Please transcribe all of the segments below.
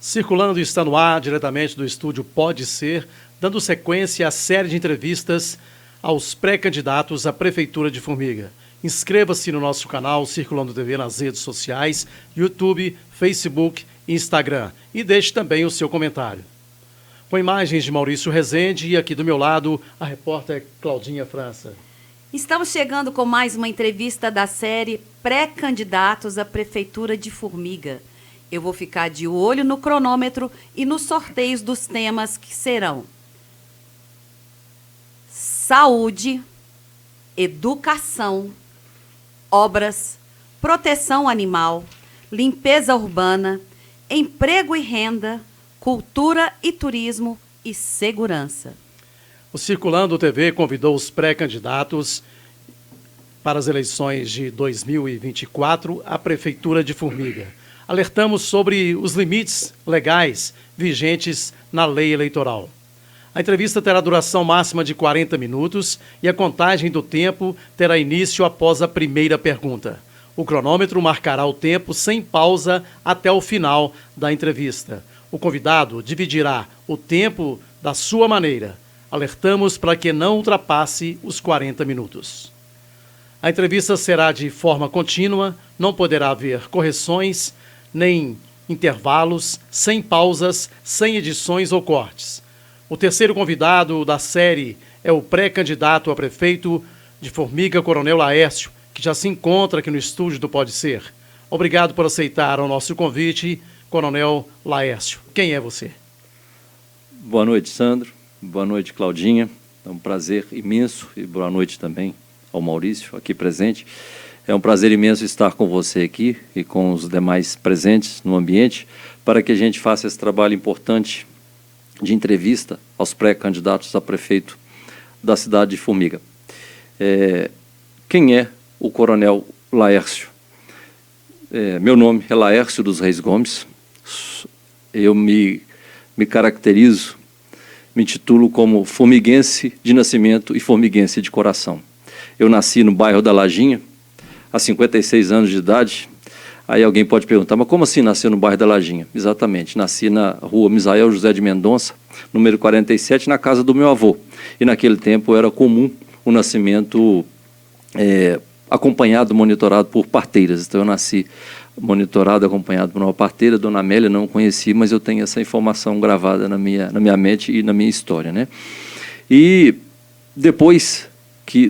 Circulando está no ar, diretamente do estúdio Pode Ser, dando sequência à série de entrevistas aos pré-candidatos à Prefeitura de Formiga. Inscreva-se no nosso canal Circulando TV nas redes sociais, YouTube, Facebook e Instagram. E deixe também o seu comentário. Com imagens de Maurício Rezende e aqui do meu lado, a repórter Claudinha França. Estamos chegando com mais uma entrevista da série Pré-candidatos à Prefeitura de Formiga. Eu vou ficar de olho no cronômetro e nos sorteios dos temas que serão saúde, educação, obras, proteção animal, limpeza urbana, emprego e renda, cultura e turismo e segurança. O Circulando TV convidou os pré-candidatos para as eleições de 2024 à Prefeitura de Formiga. Alertamos sobre os limites legais vigentes na lei eleitoral. A entrevista terá duração máxima de 40 minutos e a contagem do tempo terá início após a primeira pergunta. O cronômetro marcará o tempo sem pausa até o final da entrevista. O convidado dividirá o tempo da sua maneira. Alertamos para que não ultrapasse os 40 minutos. A entrevista será de forma contínua, não poderá haver correções, nem intervalos, sem pausas, sem edições ou cortes. O terceiro convidado da série é o pré-candidato a prefeito de Formiga, Coronel Laércio, que já se encontra aqui no estúdio do Pode Ser. Obrigado por aceitar o nosso convite, Coronel Laércio. Quem é você? Boa noite, Sandro. Boa noite, Claudinha. É um prazer imenso e boa noite também ao Maurício, aqui presente. É um prazer imenso estar com você aqui e com os demais presentes no ambiente para que a gente faça esse trabalho importante de entrevista aos pré-candidatos a prefeito da cidade de Formiga. Quem é o Coronel Laércio? Meu nome é Laércio dos Reis Gomes. Eu me caracterizo, me titulo como formiguense de nascimento e formiguense de coração. Eu nasci no bairro da Lajinha, há 56 anos de idade. Aí alguém pode perguntar, mas como assim nasceu no bairro da Lajinha? Exatamente, nasci na rua Misael José de Mendonça, número 47, na casa do meu avô. E naquele tempo era comum o nascimento acompanhado, monitorado por parteiras. Então eu nasci monitorado, acompanhado por uma parteira, Dona Amélia, não conheci, mas eu tenho essa informação gravada na minha mente e na minha história, né? E depois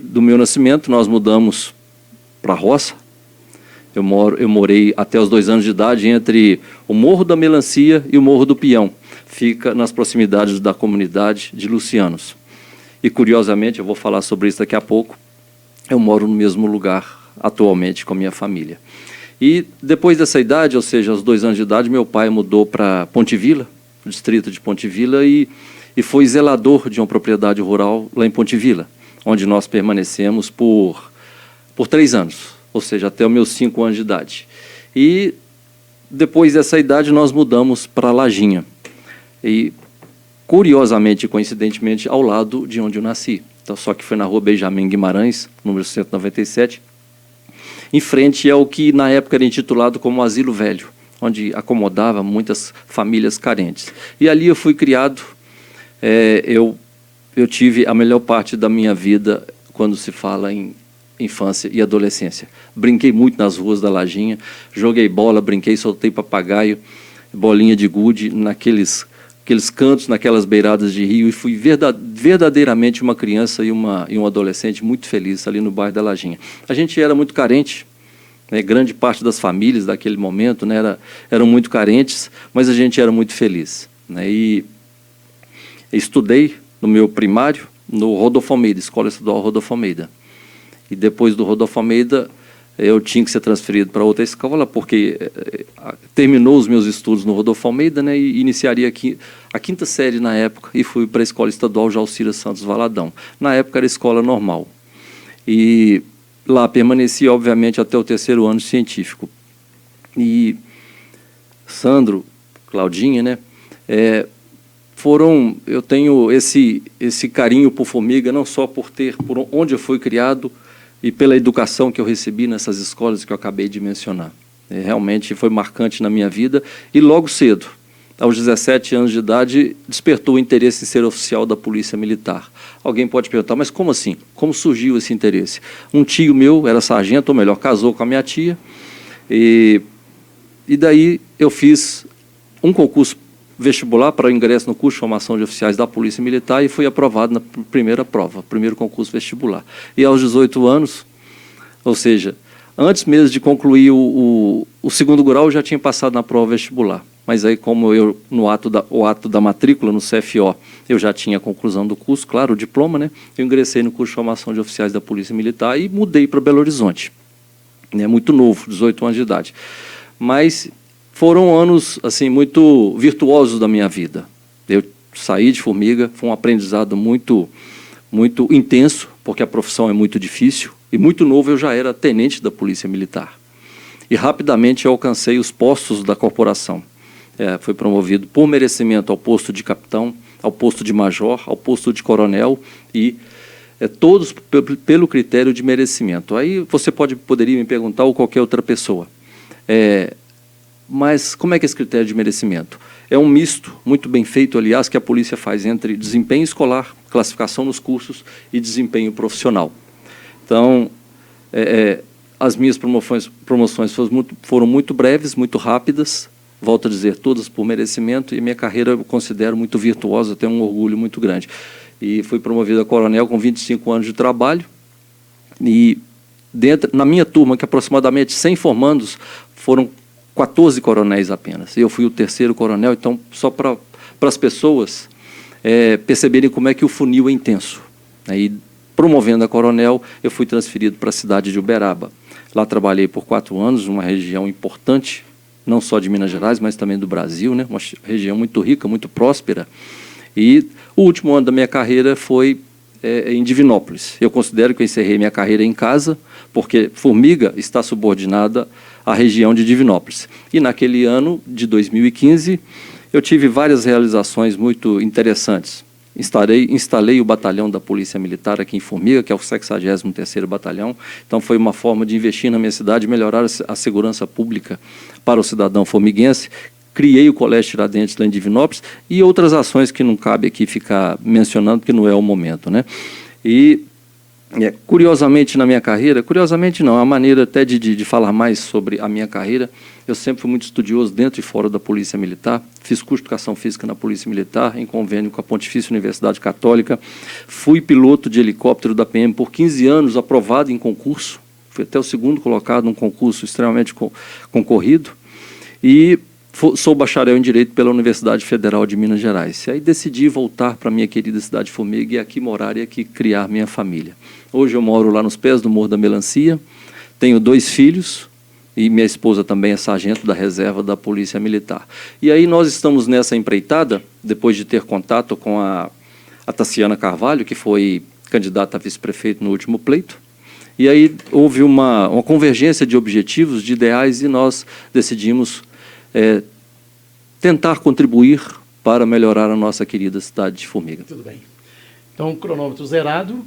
do meu nascimento, nós mudamos para a roça. Eu morei até os 2 anos de idade entre o Morro da Melancia e o Morro do Peão. Fica nas proximidades da comunidade de Lucianos. E, curiosamente, eu vou falar sobre isso daqui a pouco, eu moro no mesmo lugar atualmente com a minha família. E depois dessa idade, ou seja, aos 2 anos de idade, meu pai mudou para Ponte Vila, o distrito de Ponte Vila, e foi zelador de uma propriedade rural lá em Ponte Vila, onde nós permanecemos por 3 anos, ou seja, até os meus 5 anos de idade. E depois dessa idade nós mudamos para Lajinha. E curiosamente e coincidentemente ao lado de onde eu nasci. Então, só que foi na rua Benjamin Guimarães, número 197, em frente ao que na época era intitulado como Asilo Velho, onde acomodava muitas famílias carentes. E ali eu fui criado. Eu tive a melhor parte da minha vida quando se fala em infância e adolescência. Brinquei muito nas ruas da Lajinha, joguei bola, brinquei, soltei papagaio, bolinha de gude, naqueles cantos, naquelas beiradas de rio, e fui verdadeiramente uma criança e um adolescente muito feliz ali no bairro da Lajinha. A gente era muito carente, né, grande parte das famílias daquele momento, né, eram muito carentes, mas a gente era muito feliz, né, e estudei no meu primário no Rodolfo Almeida, Escola Estadual Rodolfo Almeida. E depois do Rodolfo Almeida, eu tinha que ser transferido para outra escola, porque terminou os meus estudos no Rodolfo Almeida, né, e iniciaria aqui a 5ª série na época, e fui para a Escola Estadual Jalcira Santos Valadão. Na época era escola normal. E lá permaneci, obviamente, até o 3º ano científico. E Sandro, Claudinha, né, eu tenho esse carinho por Formiga, não só por onde eu fui criado, e pela educação que eu recebi nessas escolas que eu acabei de mencionar. Realmente foi marcante na minha vida, e logo cedo, aos 17 anos de idade, despertou o interesse em ser oficial da Polícia Militar. Alguém pode perguntar, mas como assim? Como surgiu esse interesse? Um tio meu era sargento, ou melhor, casou com a minha tia, e daí eu fiz um concurso vestibular para o ingresso no curso de formação de oficiais da Polícia Militar e fui aprovado na primeira prova, primeiro concurso vestibular. E aos 18 anos, ou seja, antes mesmo de concluir o segundo grau, eu já tinha passado na prova vestibular. Mas aí, como eu, o ato da matrícula no CFO, eu já tinha a conclusão do curso, claro, o diploma, né? Eu ingressei no curso de formação de oficiais da Polícia Militar e mudei para Belo Horizonte. Muito novo, 18 anos de idade. Mas foram anos assim, muito virtuosos da minha vida. Eu saí de Formiga, foi um aprendizado muito intenso, porque a profissão é muito difícil, e muito novo eu já era tenente da Polícia Militar. E rapidamente eu alcancei os postos da corporação. Fui promovido por merecimento ao posto de capitão, ao posto de major, ao posto de coronel, e todos pelo critério de merecimento. Aí você poderia me perguntar, ou qualquer outra pessoa, mas como é que é esse critério de merecimento? É um misto, muito bem feito, aliás, que a polícia faz entre desempenho escolar, classificação nos cursos e desempenho profissional. Então, as minhas promoções foram muito breves, muito rápidas, volto a dizer, todas por merecimento, e minha carreira eu considero muito virtuosa, tenho um orgulho muito grande. E fui promovido a coronel com 25 anos de trabalho, e na minha turma, que aproximadamente 100 formandos, foram 14 coronéis apenas. Eu fui o terceiro coronel, então, só para as pessoas perceberem como é que o funil é intenso. Aí, promovendo a coronel, eu fui transferido para a cidade de Uberaba. Lá trabalhei por 4 anos, numa região importante, não só de Minas Gerais, mas também do Brasil, né? Uma região muito rica, muito próspera. E o último ano da minha carreira foi em Divinópolis. Eu considero que eu encerrei minha carreira em casa, porque Formiga está subordinada à região de Divinópolis. E naquele ano de 2015, eu tive várias realizações muito interessantes. Instalei o batalhão da Polícia Militar aqui em Formiga, que é o 63º Batalhão. Então, foi uma forma de investir na minha cidade, melhorar a segurança pública para o cidadão formiguense. Criei o Colégio Tiradentes lá em Divinópolis e outras ações que não cabe aqui ficar mencionando, porque não é o momento, né? E, curiosamente, na minha carreira, curiosamente não, a maneira até de falar mais sobre a minha carreira, eu sempre fui muito estudioso dentro e fora da Polícia Militar, fiz curso de Educação Física na Polícia Militar, em convênio com a Pontifícia Universidade Católica, fui piloto de helicóptero da PM por 15 anos, aprovado em concurso, fui até o segundo colocado num concurso extremamente concorrido, e sou bacharel em Direito pela Universidade Federal de Minas Gerais. E aí decidi voltar para a minha querida cidade de Formiga e aqui morar e aqui criar minha família. Hoje eu moro lá nos pés do Morro da Melancia, tenho 2 filhos, e minha esposa também é sargento da reserva da Polícia Militar. E aí nós estamos nessa empreitada, depois de ter contato com a Tassiana Carvalho, que foi candidata a vice-prefeito no último pleito, e aí houve uma convergência de objetivos, de ideais, e nós decidimos tentar contribuir para melhorar a nossa querida cidade de Formiga. Tudo bem. Então, cronômetro zerado,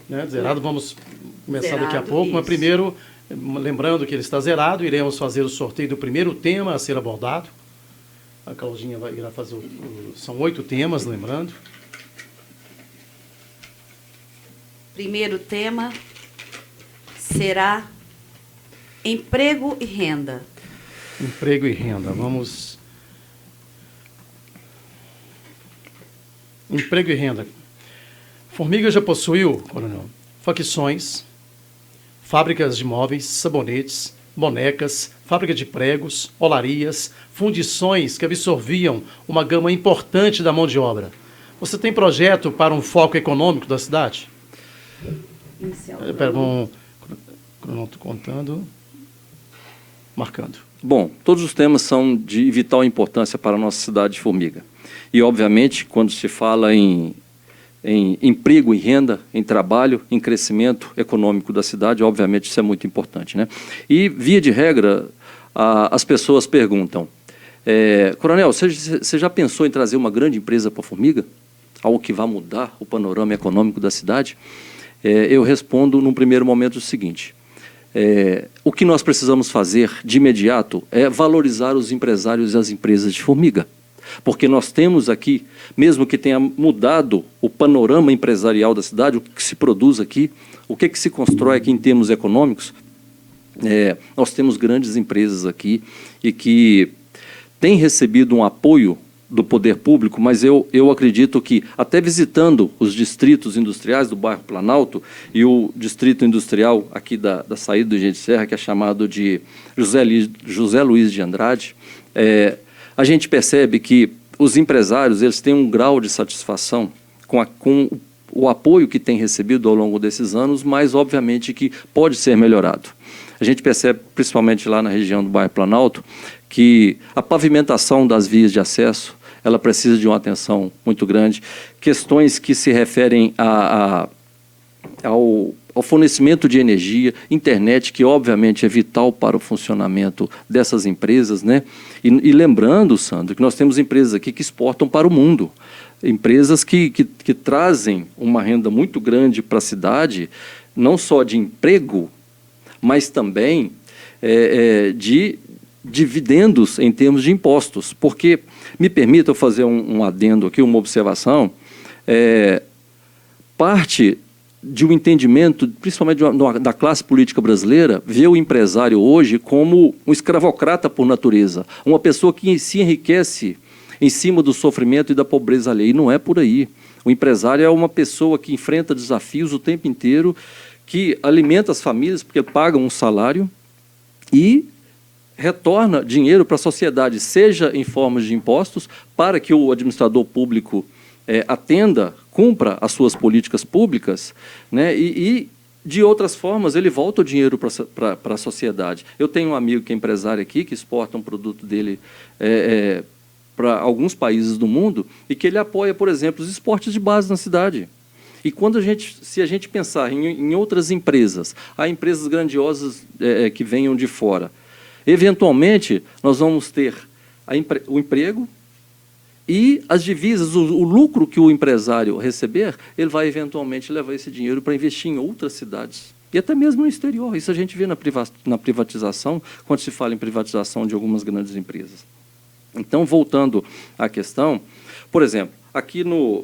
né? Zerado, vamos começar daqui a pouco, isso. Mas primeiro, lembrando que ele está zerado, iremos fazer o sorteio do primeiro tema a ser abordado. A Claudinha irá fazer são 8 temas, lembrando. Primeiro tema será emprego e renda. Emprego e renda. Vamos. Emprego e renda. Formiga já possuiu, coronel, facções, fábricas de móveis, sabonetes, bonecas, fábrica de pregos, olarias, fundições que absorviam uma gama importante da mão de obra. Você tem projeto para um foco econômico da cidade? Cronômetro contando. Marcando. Bom, todos os temas são de vital importância para a nossa cidade de Formiga. E, obviamente, quando se fala em emprego e renda, em trabalho, em crescimento econômico da cidade, obviamente isso é muito importante, né? E, via de regra, as pessoas perguntam, coronel, você já pensou em trazer uma grande empresa para Formiga? Algo que vai mudar o panorama econômico da cidade? Eu respondo, num primeiro momento, o seguinte: o que nós precisamos fazer de imediato é valorizar os empresários e as empresas de Formiga. porque nós temos aqui, mesmo que tenha mudado o panorama empresarial da cidade, o que se produz aqui, o que se constrói aqui em termos econômicos, nós temos grandes empresas aqui e que têm recebido um apoio do poder público, mas eu acredito que, até visitando os distritos industriais do bairro Planalto e o distrito industrial aqui da saída do Engenho de Serra, que é chamado de José Luiz de Andrade, a gente percebe que os empresários eles têm um grau de satisfação com o apoio que têm recebido ao longo desses anos, mas, obviamente, que pode ser melhorado. A gente percebe, principalmente lá na região do bairro Planalto, que a pavimentação das vias de acesso ela precisa de uma atenção muito grande. Questões que se referem ao fornecimento de energia, internet, que obviamente é vital para o funcionamento dessas empresas, né? E lembrando, Sandro, que nós temos empresas aqui que exportam para o mundo. Empresas que trazem uma renda muito grande para a cidade, não só de emprego, mas também de dividendos em termos de impostos. Porque, me permita eu fazer um adendo aqui, uma observação, parte de um entendimento, principalmente da classe política brasileira, vê o empresário hoje como um escravocrata por natureza, uma pessoa que se enriquece em cima do sofrimento e da pobreza alheia. E não é por aí. O empresário é uma pessoa que enfrenta desafios o tempo inteiro, que alimenta as famílias porque paga um salário e retorna dinheiro para a sociedade, seja em formas de impostos, para que o administrador público atenda, cumpra as suas políticas públicas, né, e de outras formas ele volta o dinheiro para a sociedade. Eu tenho um amigo que é empresário aqui, que exporta um produto dele para alguns países do mundo, e que ele apoia, por exemplo, os esportes de base na cidade. E se a gente pensar em outras empresas, há empresas grandiosas que venham de fora, eventualmente nós vamos ter o emprego e as divisas, o lucro que o empresário receber, ele vai eventualmente levar esse dinheiro para investir em outras cidades. E até mesmo no exterior. Isso a gente vê na privatização, quando se fala em privatização de algumas grandes empresas. Então, voltando à questão, por exemplo, aqui no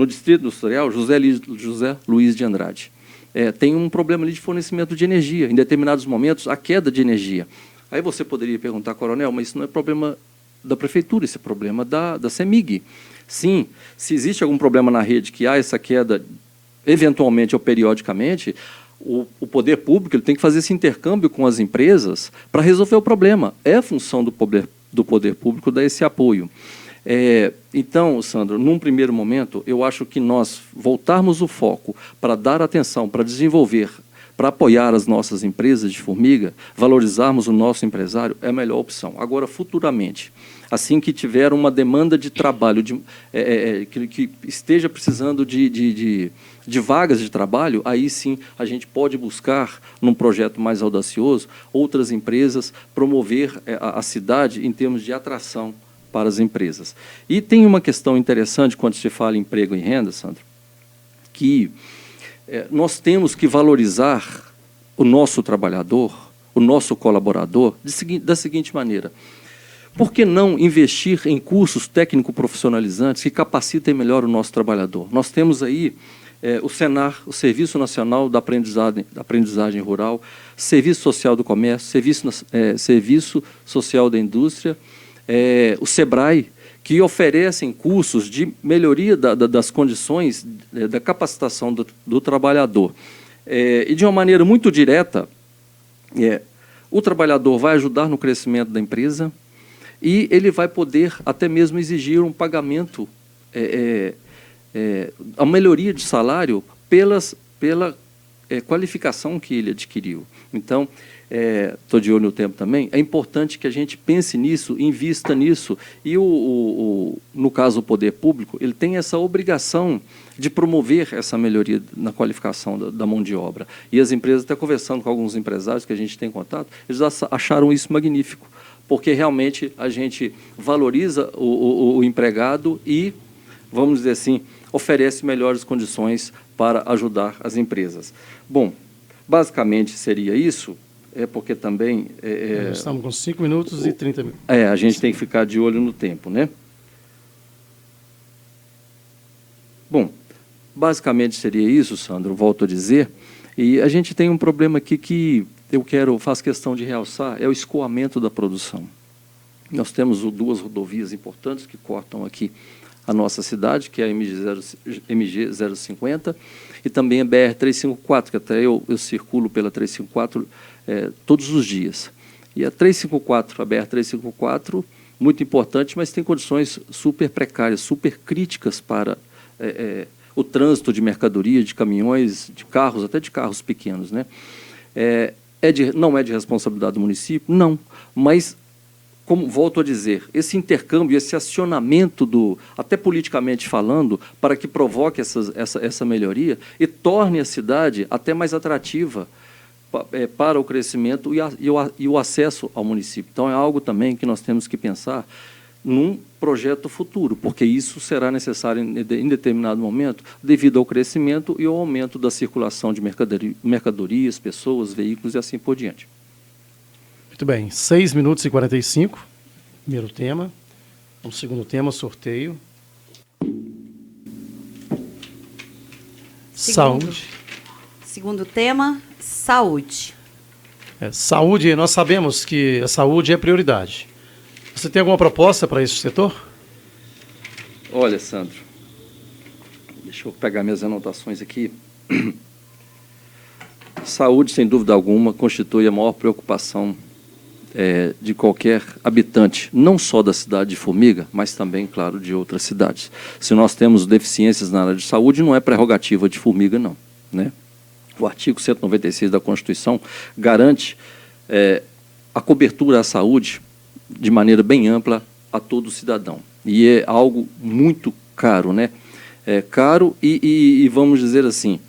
Distrito Industrial, José Luiz de Andrade, tem um problema ali de fornecimento de energia. Em determinados momentos, a queda de energia. Aí você poderia perguntar, coronel, mas isso não é problema da prefeitura, esse é problema da CEMIG. Sim, se existe algum problema na rede que há essa queda, eventualmente ou periodicamente, o poder público ele tem que fazer esse intercâmbio com as empresas para resolver o problema. É a função do poder público dar esse apoio. Então, Sandro, num primeiro momento, eu acho que nós voltarmos o foco para dar atenção, para desenvolver, para apoiar as nossas empresas de formiga, valorizarmos o nosso empresário, é a melhor opção. Agora, futuramente, assim que tiver uma demanda de trabalho, que esteja precisando de vagas de trabalho, aí sim a gente pode buscar, num projeto mais audacioso, outras empresas, promover a cidade em termos de atração para as empresas. E tem uma questão interessante quando se fala em emprego e renda, Sandro, que nós temos que valorizar o nosso trabalhador, o nosso colaborador, da seguinte maneira: por que não investir em cursos técnico-profissionalizantes que capacitem melhor o nosso trabalhador? Nós temos aí o SENAR, o Serviço Nacional da Aprendizagem Rural, Serviço Social do Comércio, Serviço Social da Indústria, o SEBRAE, que oferecem cursos de melhoria das condições da capacitação do trabalhador. E, de uma maneira muito direta, o trabalhador vai ajudar no crescimento da empresa e ele vai poder até mesmo exigir um pagamento, a melhoria de salário pela qualificação que ele adquiriu. Então, estou de olho no tempo também, é importante que a gente pense nisso, invista nisso, e, no caso, o poder público, ele tem essa obrigação de promover essa melhoria na qualificação da mão de obra. E as empresas, até conversando com alguns empresários que a gente tem contato, eles acharam isso magnífico, porque realmente a gente valoriza o empregado e, vamos dizer assim, oferece melhores condições para ajudar as empresas. Bom, basicamente seria isso. Porque também... Estamos com 5 minutos e 30 minutos. A gente tem que ficar de olho no tempo, né? basicamente seria isso, Sandro, volto a dizer. E a gente tem um problema aqui que faço questão de realçar, é o escoamento da produção. Nós temos duas rodovias importantes que cortam aqui a nossa cidade, que é a MG 050 e também a BR-354, que até eu circulo pela 354 todos os dias. E a 354, a BR-354, muito importante, mas tem condições super precárias, super críticas para o trânsito de mercadoria, de caminhões, de carros, até de carros pequenos, né? Não é de responsabilidade do município? Não, mas, como volto a dizer, esse intercâmbio, esse acionamento, até politicamente falando, para que provoque essa melhoria e torne a cidade até mais atrativa para o crescimento e o acesso ao município. Então, é algo também que nós temos que pensar num projeto futuro, porque isso será necessário em determinado momento, devido ao crescimento e ao aumento da circulação de mercadorias, pessoas, veículos e assim por diante. Muito bem, 6 minutos e 45, primeiro tema. O segundo tema, sorteio. Saúde. Segundo tema, saúde. Saúde, nós sabemos que a saúde é prioridade. Você tem alguma proposta para esse setor? Olha, Sandro, deixa eu pegar minhas anotações aqui. Saúde, sem dúvida alguma, constitui a maior preocupação de qualquer habitante, não só da cidade de Formiga, mas também, claro, de outras cidades. Se nós temos deficiências na área de saúde, não é prerrogativa de Formiga, não, né? O artigo 196 da Constituição garante a cobertura à saúde de maneira bem ampla a todo cidadão. E é algo muito caro, né? É caro e vamos dizer assim,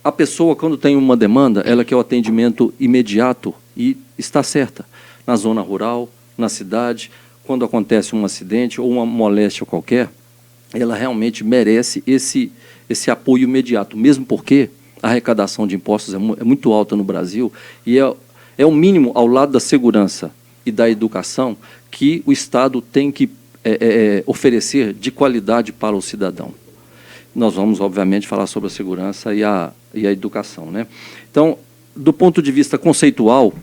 a pessoa, quando tem uma demanda, ela quer o atendimento imediato e está certa. Na zona rural, na cidade, quando acontece um acidente ou uma moléstia qualquer, ela realmente merece esse apoio imediato, mesmo porque a arrecadação de impostos é muito alta no Brasil e é o mínimo ao lado da segurança e da educação que o Estado tem que oferecer de qualidade para o cidadão. Nós vamos, obviamente, falar sobre a segurança e a educação, né? Então, do ponto de vista conceitual,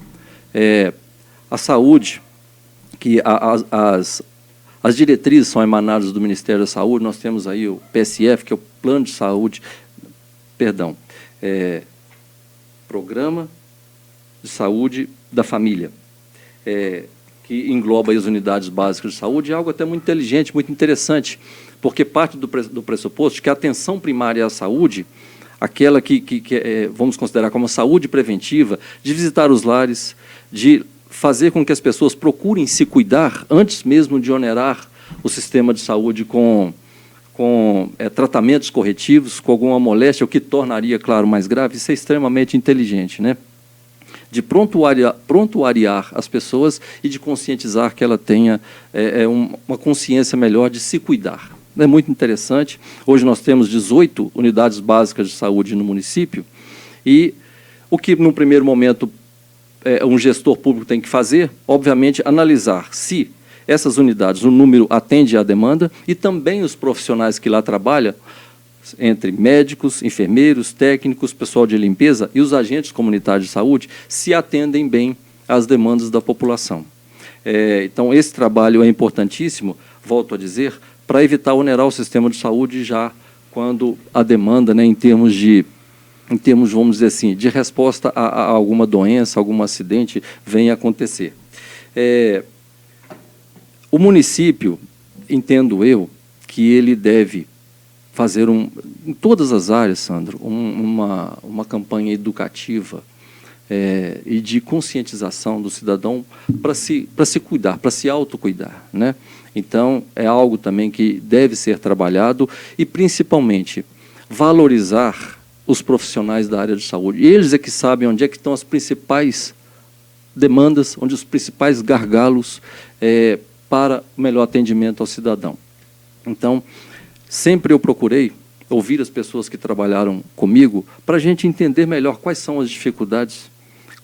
a saúde, que as diretrizes são emanadas do Ministério da Saúde, nós temos aí o PSF, que é o Plano de Saúde, Programa de Saúde da Família, que engloba aí as unidades básicas de saúde, é algo até muito inteligente, muito interessante, porque parte do pressuposto de que a atenção primária à saúde, aquela que vamos considerar como a saúde preventiva, de visitar os lares, de fazer com que as pessoas procurem se cuidar antes mesmo de onerar o sistema de saúde com tratamentos corretivos, com alguma moléstia, o que tornaria, claro, mais grave. Isso é extremamente inteligente, né? De prontuariar as pessoas e de conscientizar que ela tenha uma consciência melhor de se cuidar. É muito interessante. Hoje nós temos 18 unidades básicas de saúde no município e o que, num primeiro momento, um gestor público tem que fazer, obviamente, analisar se essas unidades, o número atende à demanda e também os profissionais que lá trabalham, entre médicos, enfermeiros, técnicos, pessoal de limpeza e os agentes comunitários de saúde, se atendem bem às demandas da população. Então, esse trabalho é importantíssimo, volto a dizer, para evitar onerar o sistema de saúde já quando a demanda, né, em termos, vamos dizer assim, de resposta a alguma doença, algum acidente, venha acontecer. O município, entendo eu, que ele deve fazer, em todas as áreas, Sandro, uma campanha educativa e de conscientização do cidadão para se cuidar, para se autocuidar, né? Então, é algo também que deve ser trabalhado e, principalmente, valorizar os profissionais da área de saúde. Eles é que sabem onde é que estão as principais demandas, onde os principais gargalos para o melhor atendimento ao cidadão. Então, sempre eu procurei ouvir as pessoas que trabalharam comigo para a gente entender melhor quais são as dificuldades,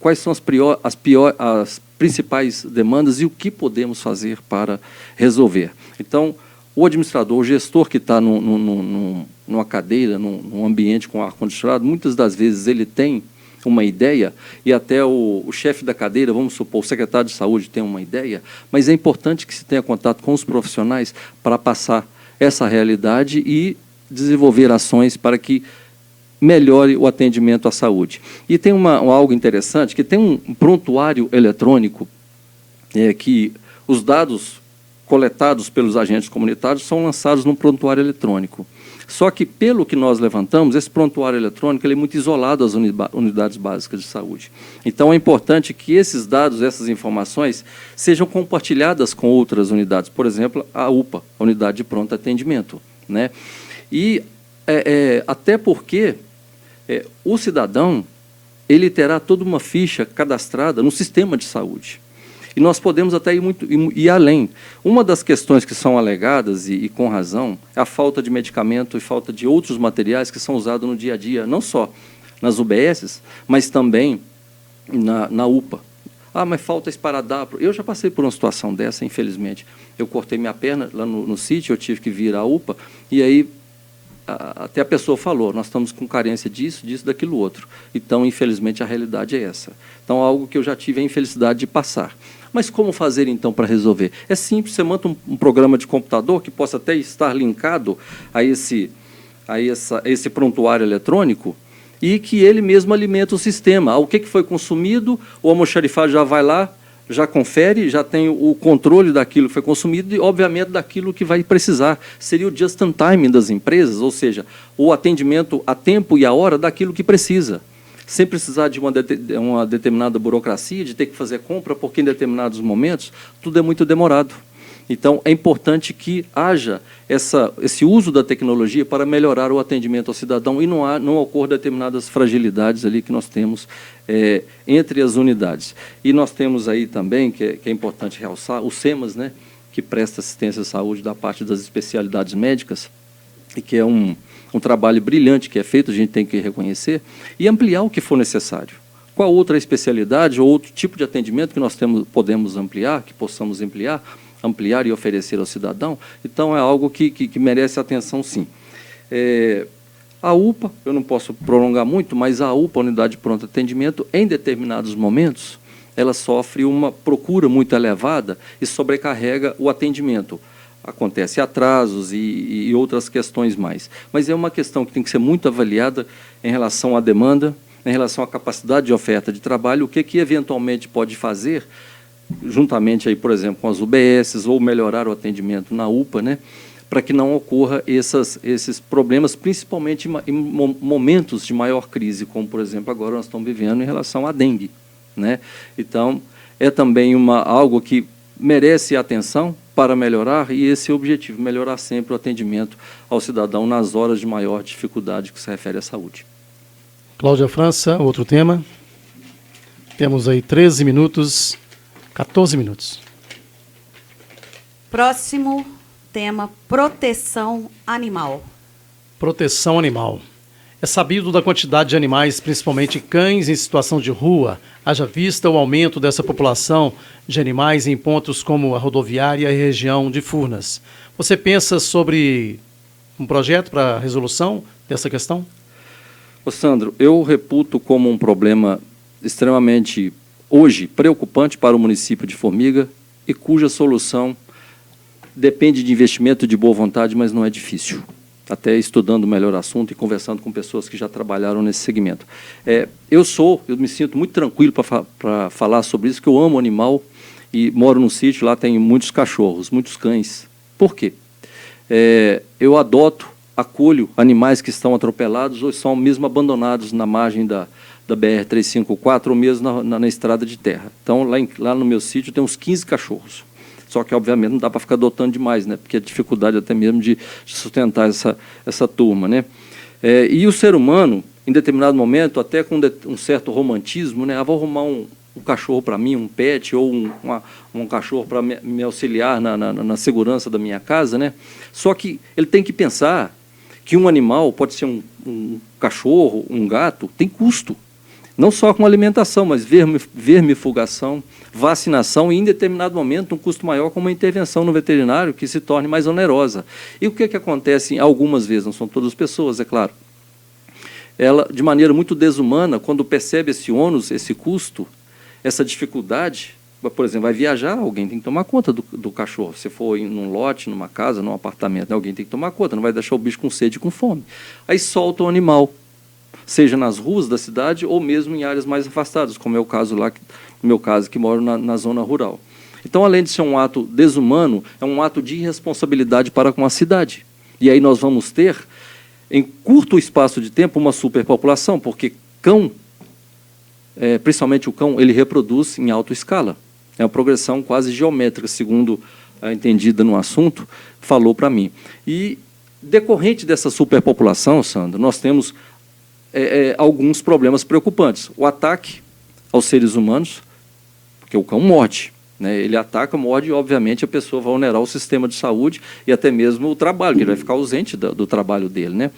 quais são as principais demandas e o que podemos fazer para resolver. Então, o administrador, o gestor que está numa cadeira, num ambiente com ar-condicionado, muitas das vezes ele tem uma ideia, e até o chefe da cadeira, vamos supor, o secretário de saúde tem uma ideia, mas é importante que se tenha contato com os profissionais para passar essa realidade e desenvolver ações para que melhore o atendimento à saúde. E tem algo interessante, que tem um prontuário eletrônico, que os dados coletados pelos agentes comunitários são lançados num prontuário eletrônico. Só que, pelo que nós levantamos, esse prontuário eletrônico ele é muito isolado das unidades básicas de saúde. Então, é importante que esses dados, essas informações, sejam compartilhadas com outras unidades. Por exemplo, a UPA, a Unidade de Pronto Atendimento, né? E até porque o cidadão ele terá toda uma ficha cadastrada no sistema de saúde. E nós podemos até ir além. Uma das questões que são alegadas, e com razão, é a falta de medicamento e falta de outros materiais que são usados no dia a dia, não só nas UBSs, mas também na UPA. Ah, mas falta esparadrapo. Eu já passei por uma situação dessa, infelizmente. Eu cortei minha perna lá no sítio, eu tive que vir à UPA, e aí até a pessoa falou, nós estamos com carência disso, daquilo, outro. Então, infelizmente, a realidade é essa. Então, algo que eu já tive a infelicidade de passar. Mas como fazer, então, para resolver? É simples, você monta um programa de computador que possa até estar linkado a esse prontuário eletrônico e que ele mesmo alimenta o sistema. O que foi consumido, o almoxarifado já vai lá, já confere, já tem o controle daquilo que foi consumido e, obviamente, daquilo que vai precisar. Seria o just-in-time das empresas, ou seja, o atendimento a tempo e a hora daquilo que precisa, sem precisar de uma determinada burocracia, de ter que fazer compra, porque em determinados momentos tudo é muito demorado. Então, é importante que haja esse uso da tecnologia para melhorar o atendimento ao cidadão e não ocorra determinadas fragilidades ali que nós temos entre as unidades. E nós temos aí também, que é importante realçar, o SEMAS, né, que presta assistência à saúde da parte das especialidades médicas, e que é um trabalho brilhante que é feito, a gente tem que reconhecer, e ampliar o que for necessário. Qual outra especialidade ou outro tipo de atendimento que nós podemos ampliar, que possamos ampliar e oferecer ao cidadão? Então, é algo que merece atenção, sim. A UPA, eu não posso prolongar muito, mas a UPA, a Unidade de Pronto Atendimento, em determinados momentos, ela sofre uma procura muito elevada e sobrecarrega o atendimento. Acontece atrasos e outras questões mais. Mas é uma questão que tem que ser muito avaliada em relação à demanda, em relação à capacidade de oferta de trabalho, o que eventualmente pode fazer, juntamente, aí, por exemplo, com as UBSs, ou melhorar o atendimento na UPA, né, para que não ocorra esses problemas, principalmente em momentos de maior crise, como, por exemplo, agora nós estamos vivendo em relação à dengue, né? Então, é também algo que merece atenção para melhorar, e esse é o objetivo, melhorar sempre o atendimento ao cidadão nas horas de maior dificuldade que se refere à saúde. Cláudia França, outro tema. Temos aí 13 minutos, 14 minutos. Próximo tema, proteção animal. Proteção animal. É sabido da quantidade de animais, principalmente cães em situação de rua, haja vista o aumento dessa população de animais em pontos como a rodoviária e a região de Furnas. Você pensa sobre um projeto para a resolução dessa questão? Ô Sandro, eu reputo como um problema extremamente, hoje, preocupante para o município de Formiga e cuja solução depende de investimento de boa vontade, mas não é difícil. Até estudando melhor o assunto e conversando com pessoas que já trabalharam nesse segmento. Eu me sinto muito tranquilo para falar sobre isso, que eu amo animal e moro num sítio, lá tem muitos cachorros, muitos cães. Por quê? Eu acolho animais que estão atropelados ou são mesmo abandonados na margem da BR-354 ou mesmo na estrada de terra. Então, lá no meu sítio tem uns 15 cachorros. Só que, obviamente, não dá para ficar adotando demais, né? Porque a dificuldade até mesmo de sustentar essa turma, né? E o ser humano, em determinado momento, até com um certo romantismo, né? Vou arrumar um cachorro para mim, um pet, ou um cachorro para me auxiliar na segurança da minha casa, né? Só que ele tem que pensar que um animal, pode ser um cachorro, um gato, tem custo. Não só com alimentação, mas vermifugação, vacinação e, em determinado momento, um custo maior com uma intervenção no veterinário que se torne mais onerosa. E o que acontece algumas vezes, não são todas as pessoas, é claro. Ela, de maneira muito desumana, quando percebe esse ônus, esse custo, essa dificuldade, por exemplo, vai viajar, alguém tem que tomar conta do cachorro. Se for em um lote, numa casa, num apartamento, alguém tem que tomar conta, não vai deixar o bicho com sede e com fome. Aí solta o animal, seja nas ruas da cidade ou mesmo em áreas mais afastadas, como é o caso lá, no meu caso, que moro na zona rural. Então, além de ser um ato desumano, é um ato de irresponsabilidade para com a cidade. E aí nós vamos ter, em curto espaço de tempo, uma superpopulação, porque cão, principalmente o cão, ele reproduz em alta escala. É uma progressão quase geométrica, segundo a entendida no assunto, falou para mim. E, decorrente dessa superpopulação, Sandro, nós temos alguns problemas preocupantes. O ataque aos seres humanos, porque o cão morde, né? Ele ataca, morde, e, obviamente, a pessoa vai onerar o sistema de saúde e até mesmo o trabalho, que ele vai ficar ausente do trabalho dele, né?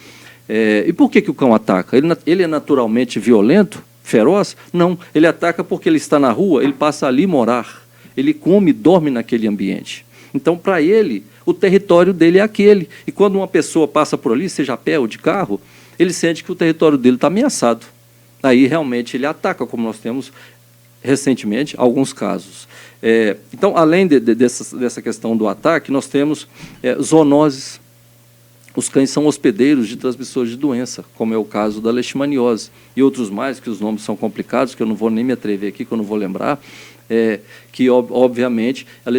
E por que o cão ataca? Ele é naturalmente violento, feroz? Não, ele ataca porque ele está na rua, ele passa ali morar, ele come e dorme naquele ambiente. Então, para ele, o território dele é aquele. E quando uma pessoa passa por ali, seja a pé ou de carro, ele sente que o território dele está ameaçado. Aí, realmente, ele ataca, como nós temos, recentemente, alguns casos. Então, além dessa questão do ataque, nós temos zoonoses. Os cães são hospedeiros de transmissores de doença, como é o caso da leishmaniose. E outros mais, que os nomes são complicados, que eu não vou nem me atrever aqui, que eu não vou lembrar, que, obviamente, a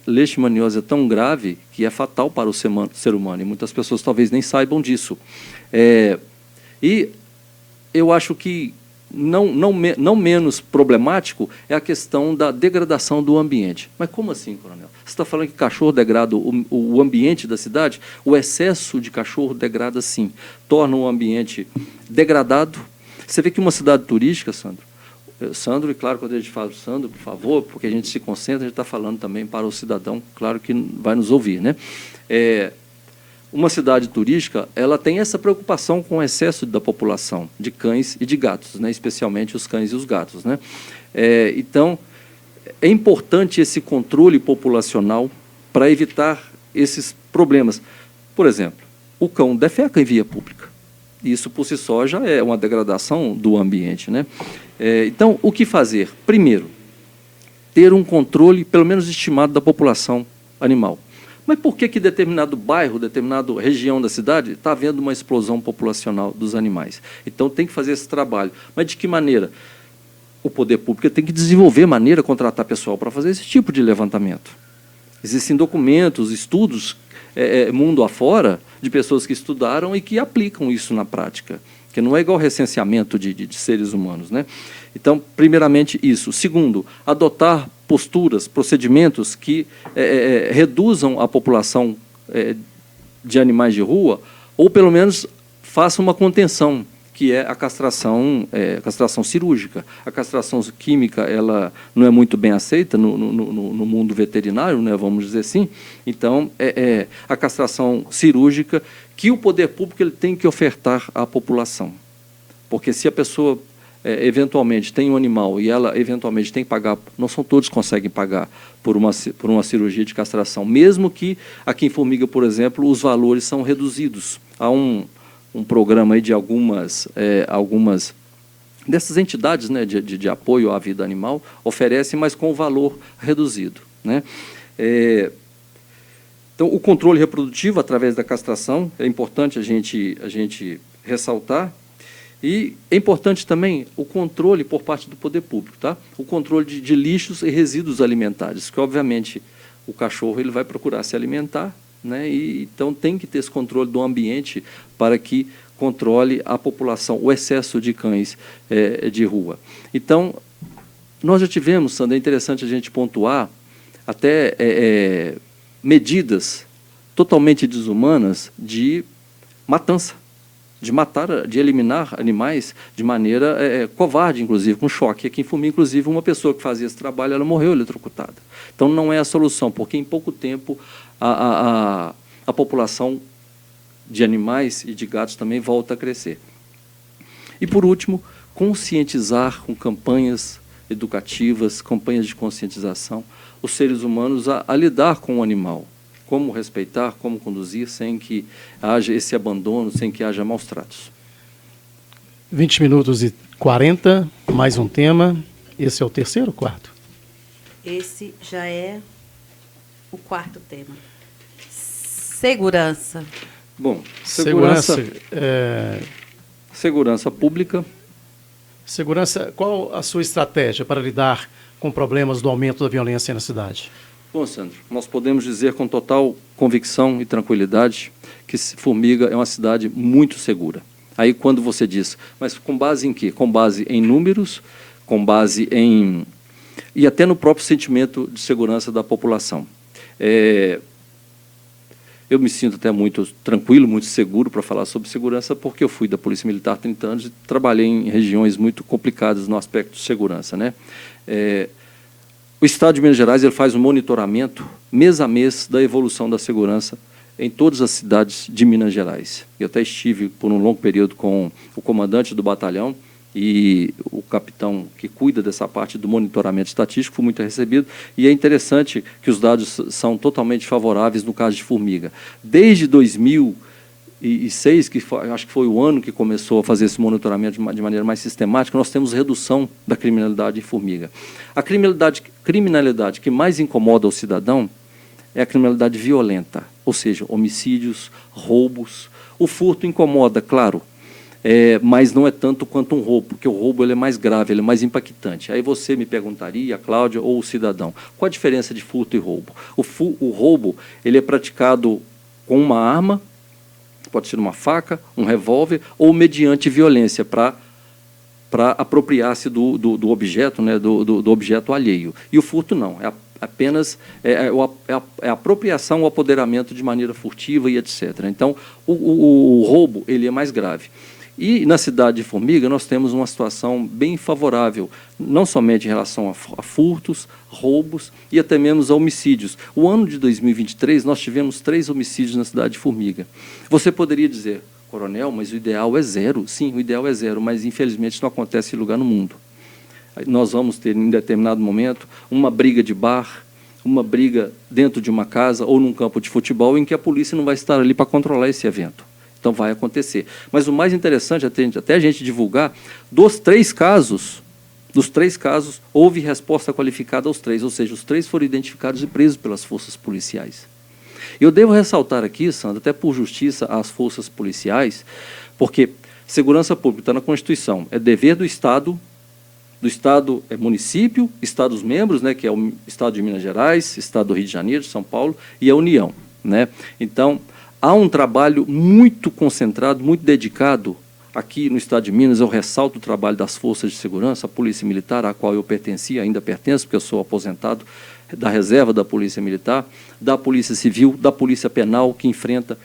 leishmaniose é tão grave que é fatal para o ser humano, e muitas pessoas talvez nem saibam disso. E eu acho que não menos problemático é a questão da degradação do ambiente. Mas como assim, coronel? Você está falando que cachorro degrada o ambiente da cidade? O excesso de cachorro degrada, sim. Torna o ambiente degradado. Você vê que uma cidade turística, Sandro, e claro, quando a gente fala Sandro, por favor, porque a gente se concentra, a gente está falando também para o cidadão, claro que vai nos ouvir, né? Uma cidade turística, ela tem essa preocupação com o excesso da população de cães e de gatos, né? Especialmente os cães e os gatos, né? Então, é importante esse controle populacional para evitar esses problemas. Por exemplo, o cão defeca em via pública. Isso, por si só, já é uma degradação do ambiente, né? Então, o que fazer? Primeiro, ter um controle, pelo menos estimado, da população animal. Mas por que determinado bairro, determinada região da cidade está havendo uma explosão populacional dos animais? Então, tem que fazer esse trabalho. Mas de que maneira? O poder público tem que desenvolver maneira, contratar pessoal para fazer esse tipo de levantamento. Existem documentos, estudos, mundo afora, de pessoas que estudaram e que aplicam isso na prática, que não é igual recenseamento de seres humanos, né? Então, primeiramente, isso. Segundo, adotar posturas, procedimentos que reduzam a população de animais de rua, ou, pelo menos, façam uma contenção, que é a castração cirúrgica. A castração química, ela não é muito bem aceita no mundo veterinário, né, vamos dizer assim. Então, a castração cirúrgica que o poder público ele tem que ofertar à população. Porque se a pessoa eventualmente tem um animal e ela eventualmente tem que pagar, não são todos que conseguem pagar por uma cirurgia de castração, mesmo que aqui em Formiga, por exemplo, os valores são reduzidos. Há um programa aí de algumas dessas entidades, né, de apoio à vida animal, oferecem, mas com valor reduzido, né? Então, o controle reprodutivo através da castração é importante a gente ressaltar. E é importante também o controle por parte do poder público, tá? O controle de lixos e resíduos alimentares, que, obviamente, o cachorro ele vai procurar se alimentar, né? E, então, tem que ter esse controle do ambiente para que controle a população, o excesso de cães de rua. Então, nós já tivemos, Sandra, é interessante a gente pontuar, até medidas totalmente desumanas de matança, de matar, de eliminar animais de maneira covarde, inclusive, com choque. Aqui em Formiga, inclusive, uma pessoa que fazia esse trabalho, ela morreu eletrocutada. Então, não é a solução, porque em pouco tempo a população de animais e de gatos também volta a crescer. E, por último, conscientizar com campanhas educativas, campanhas de conscientização, os seres humanos a lidar com o animal, como respeitar, como conduzir, sem que haja esse abandono, sem que haja maus tratos. 20 minutos e 40, mais um tema. Esse é o terceiro ou quarto? Esse já é o quarto tema. Segurança. Bom, Segurança pública. Segurança, qual a sua estratégia para lidar com problemas do aumento da violência na cidade? Bom, Sandro, nós podemos dizer com total convicção e tranquilidade que Formiga é uma cidade muito segura. Aí quando você diz, mas com base em quê? Com base em números, com base em... e até no próprio sentimento de segurança da população. Eu me sinto até muito tranquilo, muito seguro para falar sobre segurança, porque eu fui da Polícia Militar há 30 anos e trabalhei em regiões muito complicadas no aspecto de segurança, né? O Estado de Minas Gerais ele faz um monitoramento mês a mês da evolução da segurança em todas as cidades de Minas Gerais. Eu até estive por um longo período com o comandante do batalhão e o capitão que cuida dessa parte do monitoramento estatístico, foi muito recebido, e é interessante que os dados são totalmente favoráveis no caso de Formiga. Desde 2006, acho que foi o ano que começou a fazer esse monitoramento de maneira mais sistemática, nós temos redução da criminalidade em Formiga. A criminalidade que mais incomoda o cidadão é a criminalidade violenta, ou seja, homicídios, roubos. O furto incomoda, claro, mas não é tanto quanto um roubo, porque o roubo ele é mais grave, ele é mais impactante. Aí você me perguntaria, a Cláudia ou o cidadão, qual a diferença de furto e roubo? O roubo ele é praticado com uma arma, pode ser uma faca, um revólver, ou mediante violência, para apropriar-se do objeto, né, do objeto alheio. E o furto não, é apenas a apropriação, o apoderamento de maneira furtiva e etc. Então, o roubo ele é mais grave. E na cidade de Formiga nós temos uma situação bem favorável, não somente em relação a furtos, roubos e até mesmo a homicídios. O ano de 2023 nós tivemos 3 homicídios na cidade de Formiga. Você poderia dizer, coronel, mas o ideal é 0. Sim, o ideal é 0, mas infelizmente isso não acontece em lugar no mundo. Nós vamos ter, em determinado momento, uma briga de bar, uma briga dentro de uma casa ou num campo de futebol em que a polícia não vai estar ali para controlar esse evento. Então, vai acontecer. Mas o mais interessante, até a gente divulgar, dos 3 casos, houve resposta qualificada aos 3, ou seja, os 3 foram identificados e presos pelas forças policiais. Eu devo ressaltar aqui, Sandra, até por justiça às forças policiais, porque segurança pública está na Constituição, é dever do Estado é município, Estados-membros, né, que é o Estado de Minas Gerais, Estado do Rio de Janeiro, São Paulo, e a União, né? Então, há um trabalho muito concentrado, muito dedicado aqui no Estado de Minas. Eu ressalto o trabalho das forças de segurança, a Polícia Militar, à qual eu pertencia, ainda pertenço, porque eu sou aposentado da reserva da Polícia Militar, da Polícia Civil, da Polícia Penal, que enfrenta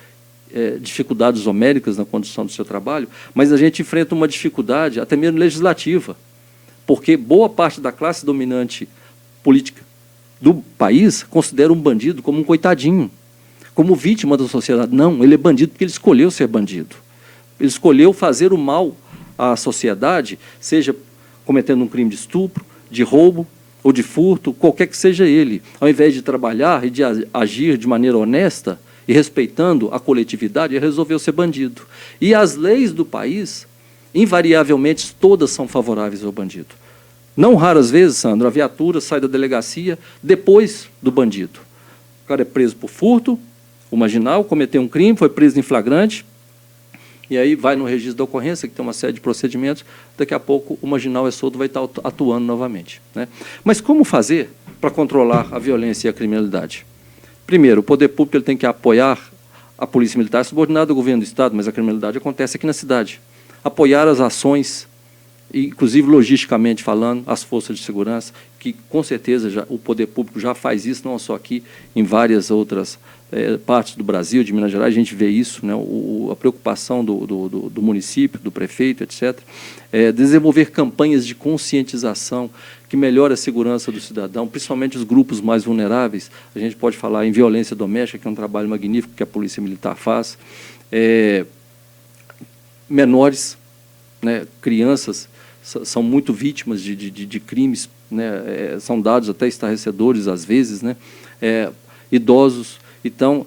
dificuldades homéricas na condução do seu trabalho, mas a gente enfrenta uma dificuldade até mesmo legislativa, porque boa parte da classe dominante política do país considera um bandido como um coitadinho, como vítima da sociedade. Não, ele é bandido porque ele escolheu ser bandido. Ele escolheu fazer o mal à sociedade, seja cometendo um crime de estupro, de roubo ou de furto, qualquer que seja ele. Ao invés de trabalhar e de agir de maneira honesta e respeitando a coletividade, ele resolveu ser bandido. E as leis do país, invariavelmente, todas são favoráveis ao bandido. Não raras vezes, Sandro, a viatura sai da delegacia depois do bandido. O cara é preso por furto, o marginal cometeu um crime, foi preso em flagrante, e aí vai no registro da ocorrência, que tem uma série de procedimentos, daqui a pouco o marginal é solto, vai estar atuando novamente, né? Mas como fazer para controlar a violência e a criminalidade? Primeiro, o poder público ele tem que apoiar a Polícia Militar, subordinada ao governo do Estado, mas a criminalidade acontece aqui na cidade. Apoiar as ações, inclusive logisticamente falando, as forças de segurança, que com certeza o poder público já faz isso, não só aqui, em várias outras partes do Brasil, de Minas Gerais, a gente vê isso, né, a preocupação do município, do prefeito, etc. Desenvolver campanhas de conscientização que melhore a segurança do cidadão, principalmente os grupos mais vulneráveis. A gente pode falar em violência doméstica, que é um trabalho magnífico que a Polícia Militar faz. Menores, né, crianças são muito vítimas de crimes, né? São dados até estarrecedores às vezes, né? Idosos. Então,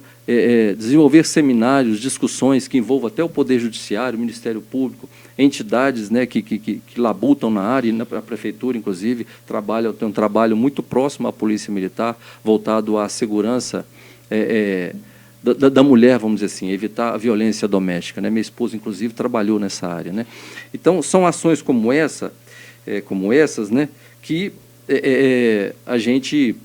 desenvolver seminários, discussões que envolvam até o Poder Judiciário, o Ministério Público, entidades, né, que labutam na área, e a Prefeitura, inclusive, tem um trabalho muito próximo à Polícia Militar, voltado à segurança da mulher, vamos dizer assim, evitar a violência doméstica, né? Minha esposa, inclusive, trabalhou nessa área, né? Então, são ações como essas, né, que a gente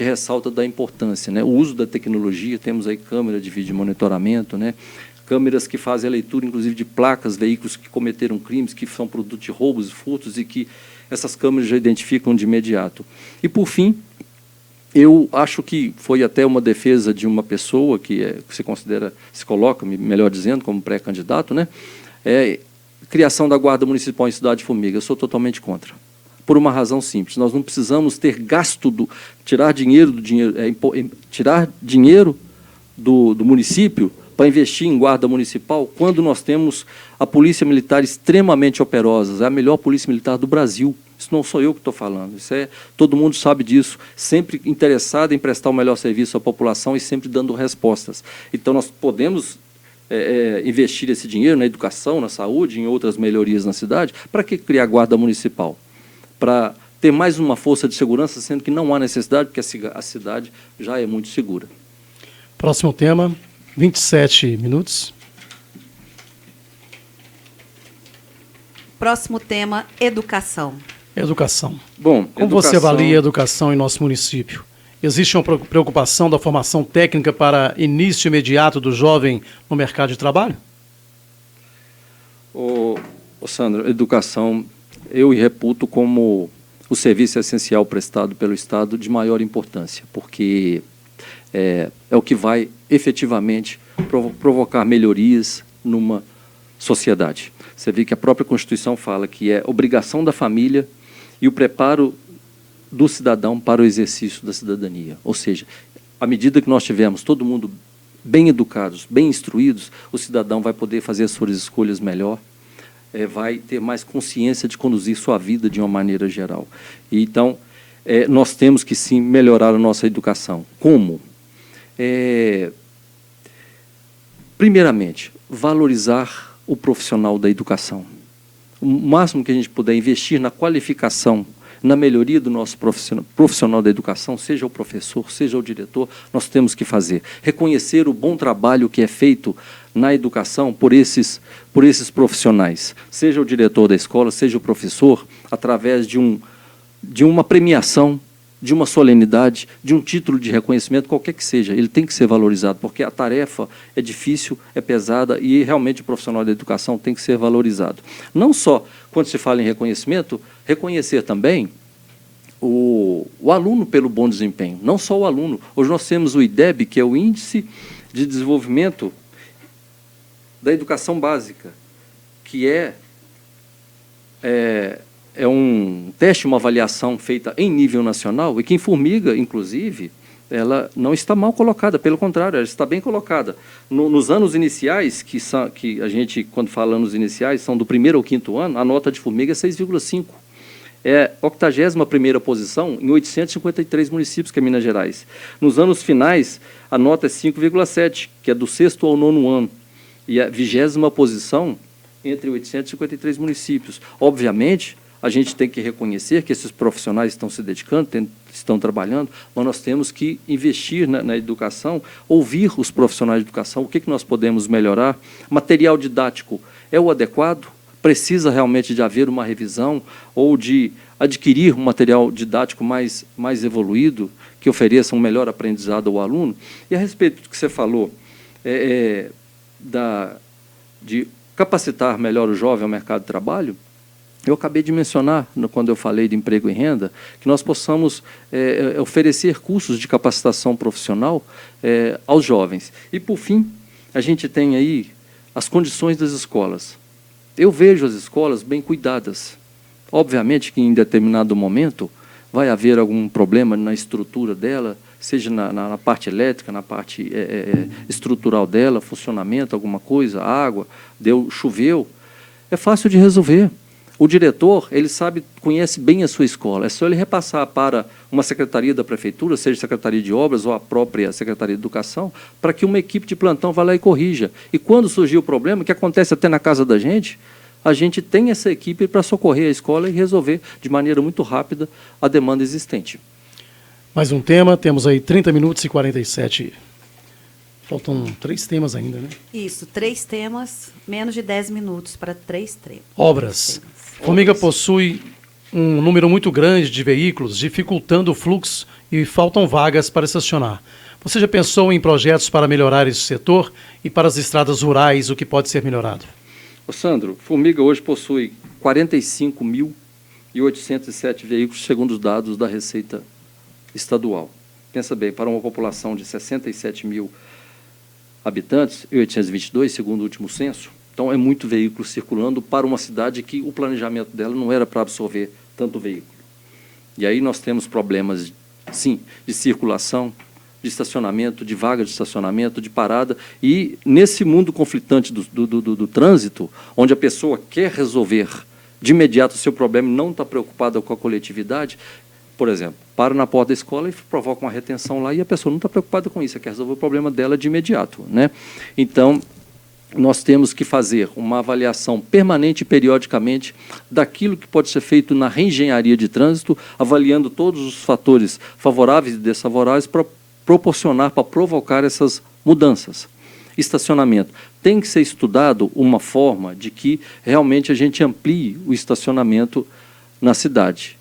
ressalta da importância, né? O uso da tecnologia, temos aí câmera de vídeo monitoramento, né? Câmeras que fazem a leitura, inclusive, de placas, veículos que cometeram crimes, que são produto de roubos e furtos, e que essas câmeras já identificam de imediato. E, por fim, eu acho que foi até uma defesa de uma pessoa que se coloca, melhor dizendo, como pré-candidato, né? Criação da Guarda Municipal em Cidade Formiga. Eu sou totalmente contra. Por uma razão simples: nós não precisamos ter gasto tirar dinheiro do município para investir em guarda municipal, quando nós temos a Polícia Militar extremamente operosa. É a melhor Polícia Militar do Brasil. Isso não sou eu que estou falando, todo mundo sabe disso, sempre interessado em prestar o melhor serviço à população e sempre dando respostas. Então, nós podemos investir esse dinheiro na educação, na saúde, em outras melhorias na cidade. Para que criar guarda municipal? Para ter mais uma força de segurança, sendo que não há necessidade, porque a cidade já é muito segura. Próximo tema, 27 minutos. Próximo tema, educação. Educação. Bom, como você avalia a educação em nosso município? Existe uma preocupação da formação técnica para início imediato do jovem no mercado de trabalho? Sandro, educação eu reputo como o serviço essencial prestado pelo Estado de maior importância, porque é o que vai efetivamente provocar melhorias numa sociedade. Você vê que a própria Constituição fala que é obrigação da família e o preparo do cidadão para o exercício da cidadania. Ou seja, à medida que nós tivermos todo mundo bem educados, bem instruídos, o cidadão vai poder fazer as suas escolhas melhor, vai ter mais consciência de conduzir sua vida de uma maneira geral. E, então, nós temos que, sim, melhorar a nossa educação. Como? Primeiramente, valorizar o profissional da educação. O máximo que a gente puder investir na qualificação, na melhoria do nosso profissional da educação, seja o professor, seja o diretor, nós temos que fazer. Reconhecer o bom trabalho que é feito na educação por esses profissionais, seja o diretor da escola, seja o professor, através de uma premiação, de uma solenidade, de um título de reconhecimento, qualquer que seja, ele tem que ser valorizado, porque a tarefa é difícil, é pesada, e realmente o profissional da educação tem que ser valorizado. Não só quando se fala em reconhecimento, reconhecer também o aluno pelo bom desempenho, não só o aluno. Hoje nós temos o IDEB, que é o Índice de Desenvolvimento da Educação Básica, que é um teste, uma avaliação feita em nível nacional, e que em Formiga, inclusive, ela não está mal colocada, pelo contrário, ela está bem colocada. Nos anos iniciais, que a gente, quando fala anos iniciais, são do 1º ao 5º ano, a nota de Formiga é 6,5. É 81ª posição em 853 municípios, que é Minas Gerais. Nos anos finais, a nota é 5,7, que é do 6º ao 9º ano, e a 20ª posição entre 853 municípios. Obviamente, a gente tem que reconhecer que esses profissionais estão se dedicando, estão trabalhando, mas nós temos que investir na educação, ouvir os profissionais de educação, o que nós podemos melhorar. Material didático é o adequado? Precisa realmente de haver uma revisão ou de adquirir um material didático mais evoluído, que ofereça um melhor aprendizado ao aluno? E a respeito do que você falou, de capacitar melhor o jovem ao mercado de trabalho, eu acabei de mencionar, quando eu falei de emprego e renda, que nós possamos oferecer cursos de capacitação profissional aos jovens. E, por fim, a gente tem aí as condições das escolas. Eu vejo as escolas bem cuidadas. Obviamente que, em determinado momento, vai haver algum problema na estrutura dela, seja na parte elétrica, na parte estrutural dela, funcionamento, alguma coisa, água, choveu. É fácil de resolver. O diretor, ele sabe, conhece bem a sua escola. É só ele repassar para uma secretaria da prefeitura, seja Secretaria de Obras ou a própria Secretaria de Educação, para que uma equipe de plantão vá lá e corrija. E quando surgir o problema, que acontece até na casa da gente, a gente tem essa equipe para socorrer a escola e resolver de maneira muito rápida a demanda existente. Mais um tema, temos aí 30 minutos e 47. Faltam 3 temas ainda, né? Isso, 3 temas, menos de 10 minutos para 3 temas. Obras. Formiga possui um número muito grande de veículos, dificultando o fluxo e faltam vagas para estacionar. Você já pensou em projetos para melhorar esse setor e para as estradas rurais, o que pode ser melhorado? Ô Sandro, Formiga hoje possui 45.807 veículos, segundo os dados da Receita Estadual. Pensa bem, para uma população de 67 mil habitantes, 822, segundo o último censo, então é muito veículo circulando para uma cidade que o planejamento dela não era para absorver tanto veículo. E aí nós temos problemas, sim, de circulação, de estacionamento, de vaga de estacionamento, de parada, e nesse mundo conflitante do trânsito, onde a pessoa quer resolver de imediato o seu problema e não está preocupada com a coletividade, por exemplo, para na porta da escola e provoca uma retenção lá e a pessoa não está preocupada com isso, quer resolver o problema dela de imediato, né? Então, nós temos que fazer uma avaliação permanente e periodicamente daquilo que pode ser feito na reengenharia de trânsito, avaliando todos os fatores favoráveis e desfavoráveis para proporcionar, para provocar essas mudanças. Estacionamento. Tem que ser estudado uma forma de que realmente a gente amplie o estacionamento na cidade.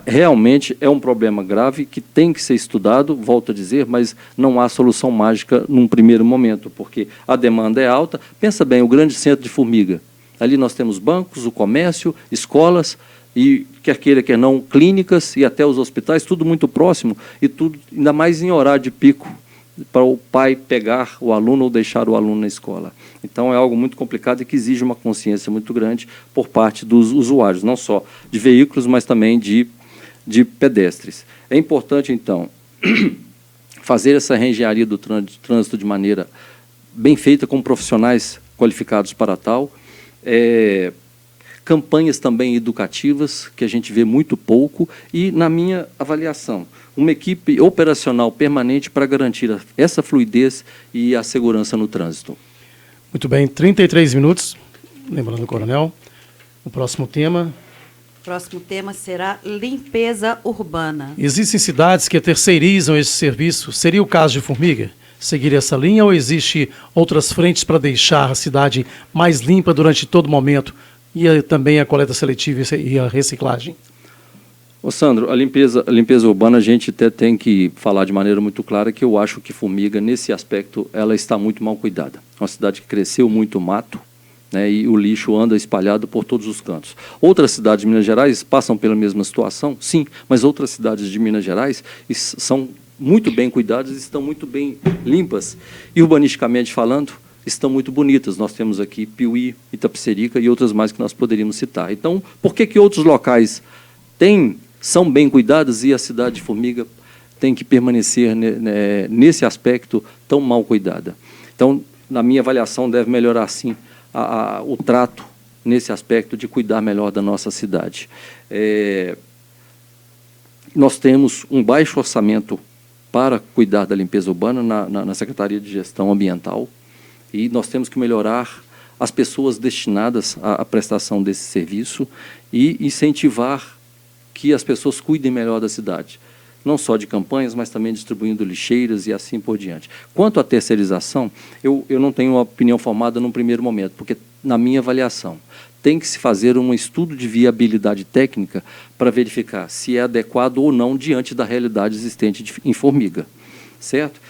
Realmente é um problema grave que tem que ser estudado, volto a dizer, mas não há solução mágica num primeiro momento, porque a demanda é alta. Pensa bem, o grande centro de Formiga, ali nós temos bancos, o comércio, escolas, e quer queira, quer não, clínicas e até os hospitais, tudo muito próximo, e tudo ainda mais em horário de pico, para o pai pegar o aluno ou deixar o aluno na escola. Então, é algo muito complicado e que exige uma consciência muito grande por parte dos usuários, não só de veículos, mas também de pedestres. É importante, então, fazer essa reengenharia do trânsito de maneira bem feita, com profissionais qualificados para tal, campanhas também educativas, que a gente vê muito pouco, e, na minha avaliação, uma equipe operacional permanente para garantir essa fluidez e a segurança no trânsito. Muito bem, 33 minutos. Lembrando, coronel, o próximo tema. O próximo tema será limpeza urbana. Existem cidades que terceirizam esse serviço. Seria o caso de Formiga? Seguir essa linha ou existe outras frentes para deixar a cidade mais limpa durante todo momento? E também a coleta seletiva e a reciclagem? Ô Sandro, a limpeza urbana a gente até tem que falar de maneira muito clara que eu acho que Formiga, nesse aspecto, ela está muito mal cuidada. É uma cidade que cresceu muito mato, né, e o lixo anda espalhado por todos os cantos. Outras cidades de Minas Gerais passam pela mesma situação, sim, mas outras cidades de Minas Gerais são muito bem cuidadas, estão muito bem limpas. E urbanisticamente falando, estão muito bonitas. Nós temos aqui Piuí, Itapecerica e outras mais que nós poderíamos citar. Então, por que outros locais são bem cuidadas e a cidade de Formiga tem que permanecer nesse aspecto tão mal cuidada? Então, na minha avaliação, deve melhorar, sim, o trato nesse aspecto de cuidar melhor da nossa cidade. Nós temos um baixo orçamento para cuidar da limpeza urbana na Secretaria de Gestão Ambiental, e nós temos que melhorar as pessoas destinadas à prestação desse serviço e incentivar que as pessoas cuidem melhor da cidade, não só de campanhas, mas também distribuindo lixeiras e assim por diante. Quanto à terceirização, eu não tenho uma opinião formada num primeiro momento, porque, na minha avaliação, tem que se fazer um estudo de viabilidade técnica para verificar se é adequado ou não diante da realidade existente em Formiga, certo?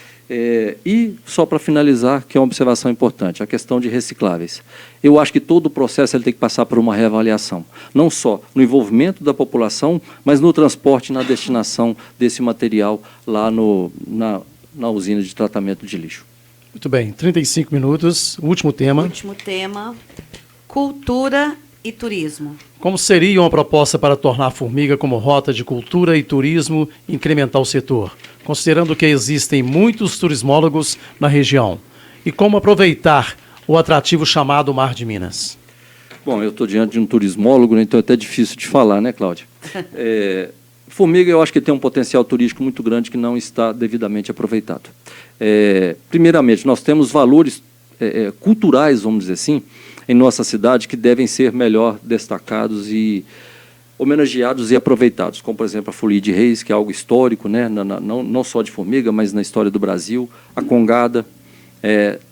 E, só para finalizar, que é uma observação importante, a questão de recicláveis. Eu acho que todo o processo ele tem que passar por uma reavaliação, não só no envolvimento da população, mas no transporte e na destinação desse material lá na usina de tratamento de lixo. Muito bem, 35 minutos, último tema. Último tema, cultura e turismo. Como seria uma proposta para tornar Formiga como rota de cultura e turismo e incrementar o setor, considerando que existem muitos turismólogos na região? E como aproveitar o atrativo chamado Mar de Minas? Bom, eu estou diante de um turismólogo, né, então é até difícil de falar, né, Cláudia? Formiga, eu acho que tem um potencial turístico muito grande que não está devidamente aproveitado. Primeiramente, nós temos valores culturais, vamos dizer assim, em nossa cidade que devem ser melhor destacados e homenageados e aproveitados, como, por exemplo, a Folia de Reis, que é algo histórico, né, não só de Formiga, mas na história do Brasil, a Congada,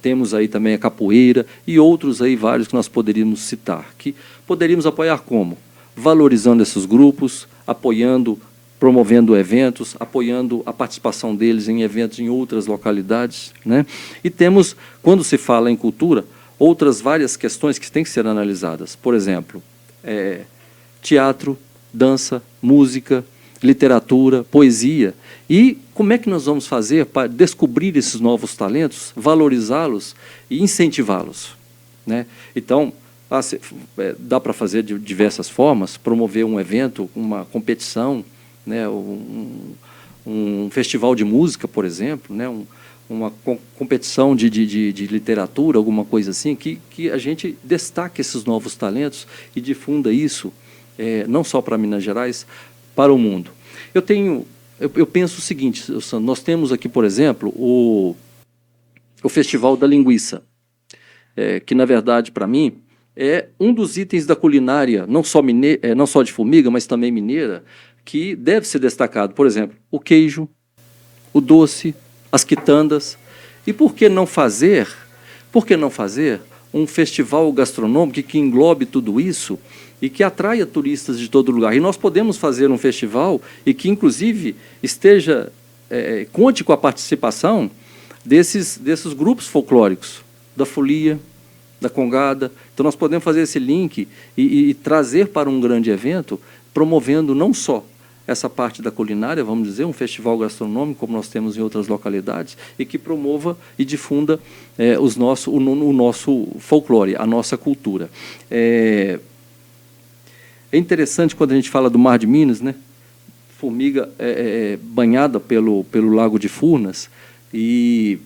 temos aí também a capoeira e outros aí vários que nós poderíamos citar, que poderíamos apoiar como? Valorizando esses grupos, apoiando, promovendo eventos, apoiando a participação deles em eventos em outras localidades, né? E temos, quando se fala em cultura, outras várias questões que têm que ser analisadas. Por exemplo, teatro, dança, música, literatura, poesia. E como é que nós vamos fazer para descobrir esses novos talentos, valorizá-los e incentivá-los, né? Então, dá para fazer de diversas formas, promover um evento, uma competição, né, um festival de música, por exemplo, né, uma competição de literatura, alguma coisa assim, que a gente destaque esses novos talentos e difunda isso, não só para Minas Gerais, para o mundo. Eu penso o seguinte, Sandro, nós temos aqui, por exemplo, o Festival da Linguiça, que, na verdade, para mim, é um dos itens da culinária, não só de Formiga, mas também mineira, que deve ser destacado. Por exemplo, o queijo, o doce, as quitandas. E por que não fazer um festival gastronômico que englobe tudo isso e que atraia turistas de todo lugar? E nós podemos fazer um festival e que, inclusive, conte com a participação desses grupos folclóricos, da folia, da Congada. Então, nós podemos fazer esse link e trazer para um grande evento, promovendo não só essa parte da culinária, vamos dizer, um festival gastronômico, como nós temos em outras localidades, e que promova e difunda o nosso folclore, a nossa cultura. É interessante quando a gente fala do Mar de Minas, né? Formiga banhada pelo Lago de Furnas, e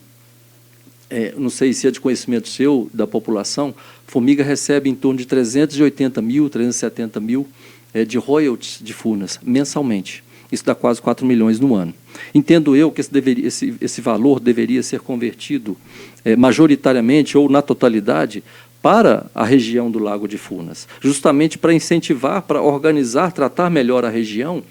não sei se é de conhecimento seu, da população, Formiga recebe em torno de 380 mil, 370 mil de royalties de Furnas, mensalmente. Isso dá quase 4 milhões no ano. Entendo eu que esse valor deveria ser convertido majoritariamente ou na totalidade para a região do Lago de Furnas, justamente para incentivar, para organizar, tratar melhor a região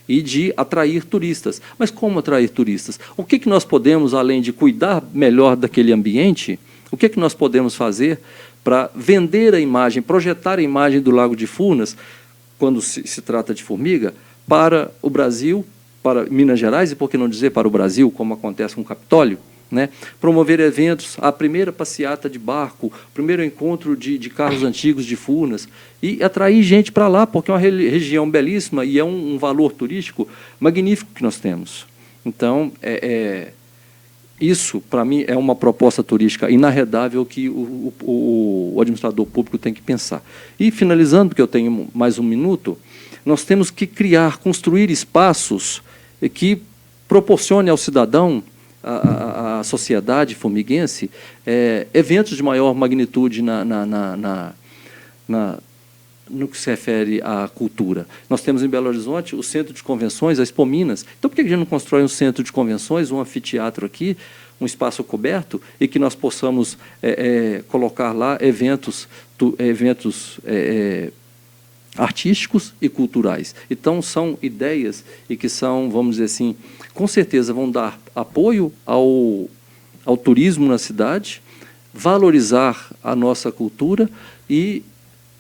e de atrair turistas. Mas como atrair turistas? O que nós podemos, além de cuidar melhor daquele ambiente, o que nós podemos fazer para vender a imagem, projetar a imagem do Lago de Furnas, quando se trata de Formiga, para o Brasil, para Minas Gerais, e por que não dizer para o Brasil, como acontece com o Capitólio, né? Promover eventos, a primeira passeata de barco, o primeiro encontro de carros antigos de Furnas, e atrair gente para lá, porque é uma região belíssima e é um valor turístico magnífico que nós temos. Então, isso, para mim, é uma proposta turística inarredável que o administrador público tem que pensar. E, finalizando, porque eu tenho mais um minuto, nós temos que construir espaços que proporcione ao cidadão, à sociedade formiguense, eventos de maior magnitude no que se refere à cultura. Nós temos em Belo Horizonte o Centro de Convenções, a Expo Minas. Então, por que a gente não constrói um centro de convenções, um anfiteatro aqui, um espaço coberto, e que nós possamos colocar lá eventos artísticos e culturais? Então, são ideias e que são, vamos dizer assim, com certeza vão dar apoio ao turismo na cidade, valorizar a nossa cultura e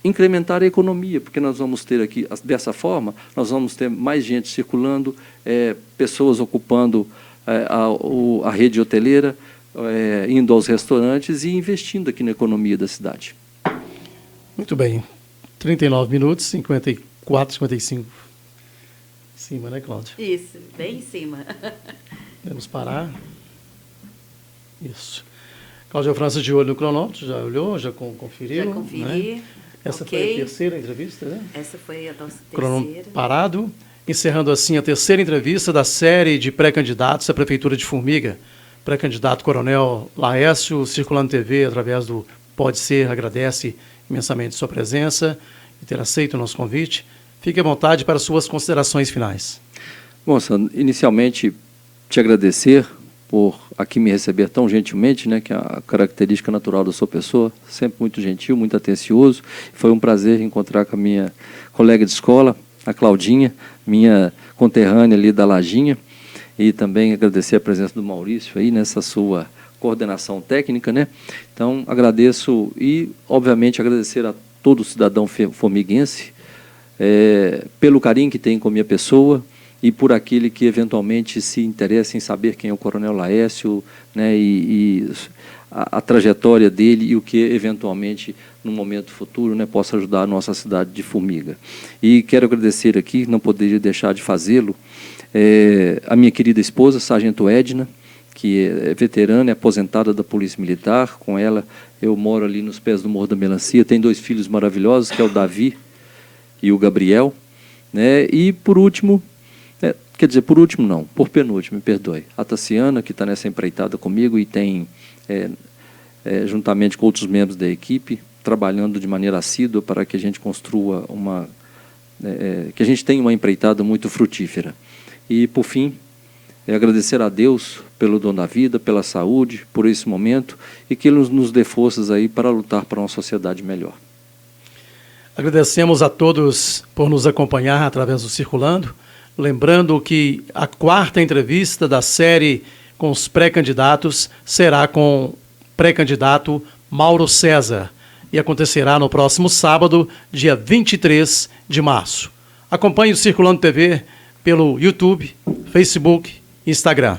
incrementar a economia, porque nós vamos ter aqui, dessa forma, nós vamos ter mais gente circulando, pessoas ocupando a rede hoteleira, indo aos restaurantes e investindo aqui na economia da cidade. Muito bem. 39 minutos, 54, 55. Em cima, né, Cláudia? Isso, bem em cima. Vamos parar. Isso. Cláudia França de olho no cronômetro, já olhou, já conferiu? Já conferi. Né? Essa foi a terceira entrevista, né? Essa foi a nossa terceira. Cronômetro parado. Encerrando assim a terceira entrevista da série de pré-candidatos à Prefeitura de Formiga. Pré-candidato Coronel Laércio, Circulando TV, através do Pode Ser, agradece imensamente sua presença e ter aceito o nosso convite. Fique à vontade para suas considerações finais. Bom, Sandro, inicialmente te agradecer por aqui me receber tão gentilmente, né, que é a característica natural da sua pessoa, sempre muito gentil, muito atencioso. Foi um prazer encontrar com a minha colega de escola, a Claudinha, minha conterrânea ali da Lajinha, e também agradecer a presença do Maurício aí nessa sua coordenação técnica, né? Então, agradeço e, obviamente, agradecer a todo cidadão formiguense pelo carinho que tem com a minha pessoa e por aquele que eventualmente se interessa em saber quem é o Coronel Laércio, né, e a trajetória dele e o que eventualmente no momento futuro, né, possa ajudar a nossa cidade de Formiga. E quero agradecer aqui, não poderia deixar de fazê-lo, a minha querida esposa, Sargento Edna, que é veterana, é aposentada da Polícia Militar. Com ela eu moro ali nos pés do Morro da Melancia, tenho 2 filhos maravilhosos, que é o Davi e o Gabriel, né? E por último, quer dizer, por último não, por penúltimo, me perdoe, a Tassiana, que está nessa empreitada comigo e tem, juntamente com outros membros da equipe, trabalhando de maneira assídua para que a gente construa que a gente tenha uma empreitada muito frutífera. E, por fim, agradecer a Deus pelo dom da vida, pela saúde, por esse momento, e que Ele nos dê forças aí para lutar para uma sociedade melhor. Agradecemos a todos por nos acompanhar através do Circulando. Lembrando que a 4ª entrevista da série com os pré-candidatos será com o pré-candidato Mauro César e acontecerá no próximo sábado, dia 23 de março. Acompanhe o Circulando TV pelo YouTube, Facebook e Instagram.